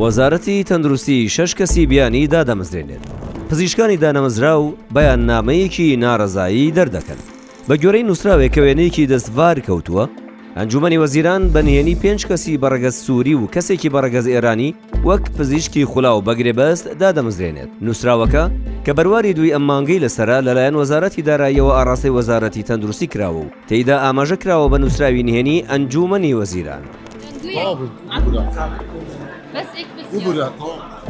وەزارەتی تەندروستی 6 کەسی بیانی دادەمەزرێنێت. پزیشکانی دانەمەزراو بەیاننامەیەکی ناڕەزایی دەردەکەن. بە گوێرەی نووسراوێک کە وێنەیەکی دەستڤار کەوتووە، ئەنجومەنی وەزیران بەنهێنی 5 کەسی بەڕێگەز سووری و کەسێکی بەڕێگەز ئێرانی وەک پزیشکی خوڵاو بەگرێبەست دادەمەزرێنێت. نووسراوەکە کە بەرواری دوی ئەم مانگەی لەسەرا لەلایەن وەزارەتی داراییەوە ئاڕاستەی وەزارەتی تەندروستی کراوە و تێیدا ئاماژە کراوە بە نووسراوی نهێنی ئەنجومەنی وەزیران.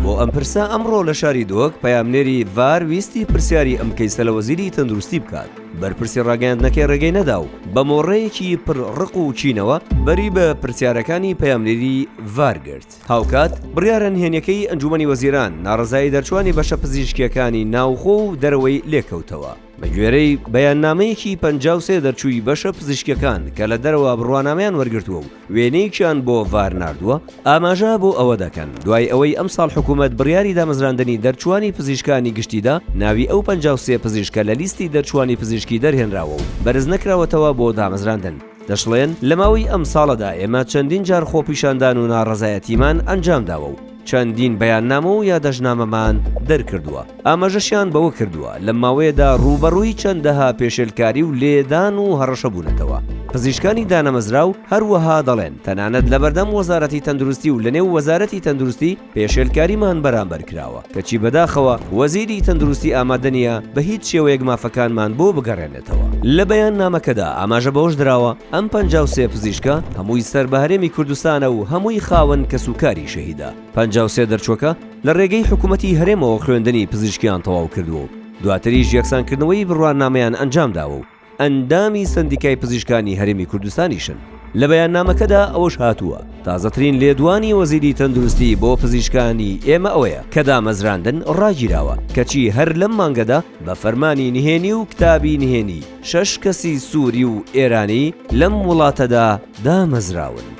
بۆ ئەم پرسە ئەمڕۆ لە شاری دۆک پەیامنێری ڤار ویستی پرسیاری ئەم کەیسە لە وەزیری تەندروستی بکات. بەرپرسی ڕاگەیاندنەکەی ڕێگەی نەدا و بە مۆڕەیەکی پڕ ڕق و چینەوە بەری بە پرسیارەکانی پەیامنێری ڤار گرت. هاوکات بڕیارە نهێنیەکەی ئەنجومەنی وەزیران ناڕەزایی دەرچوانی بەشە پزیشکیەکانی ناوخۆ و دەرەوەی لێکەوتەوە. بە گوێرەی بەیاننامەیەکی 53 دەرچووی بەشە پزیشکیەکان کە لە دەرەوە بڕوانامیان وەرگرتووە و وێنەیەکیان بۆ ڤار ناردووە، ئاماژە بۆ ئەوە دەکەن دوای ئەوەی ئەم ساڵ حکوومەت بڕیاری دامەزراندنی دەرچوانی پزیشکانی گشتیدا ناوی ئەو 53 پزیشکە لە لیستی دەرچوانی پزیشکی دەرهێنراوە و بەرز نەکراوەتەوە بۆ دامەزراندن. دەشڵێن لە ماوەی ئەم ساڵەدا ئێمە چەندین جار خۆپیشاندان و ناڕەزایەتیمان ئەنجامداوە و چەندین بەیاننامە و یادەژنامەمان دەرکردووە. ئاماژەشیان بەوە کردووە لە ماوەیەدا ڕوبەڕووی چەندەها پێشێلکاری و لێدان و هەڕەشە بوونەتەوە. پزیشکانی دانەمەزراو هەروەها دەڵێن تەنانەت لە بەردەم وەزارەتی تەندروستی و لەنێو وەزارەتی تەندروستی پێشێلکاریمان بەرامبەر کراوە، کەچی بەداخەوە وەزیری تەندروستی ئامادە نیە بە هیچ شێوەیەک مافەکانمان بۆ بگەڕێنێتەوە. لە بەیاننامەکەدا ئاماژە بەوەش دراوە ئەم 53 پزیشکە هەمووی سەر بە هەرێمی کوردستانە و هەمووی خاوەن کەسوکاری شەهیدە. 53 دەرچووەکە لە ڕێگەی حکوومەتی هەرێمەوە خوێندنی پزیشکیان تەواو کردووە، دواتریش یەکسانکردنەوەی بڕوانامەیان ئەنجامداوە و ئەندامی سندیکای پزیشکانی هەرێمی کوردستانیشن. لە بەیاننامەکەدا ئەوەش هاتووە تازەترین لێدوانی وەزیری تەندروستی بۆ پزیشکانی ئێمە ئەوەیە کە دامەزراندن ڕاگیراوە، کەچی هەر لەم مانگەدا بە فەرمانی نهێنی و کتابی نهێنی 6 کەسی سووری و ئێرانی لەم وڵاتەدا دامەزراون.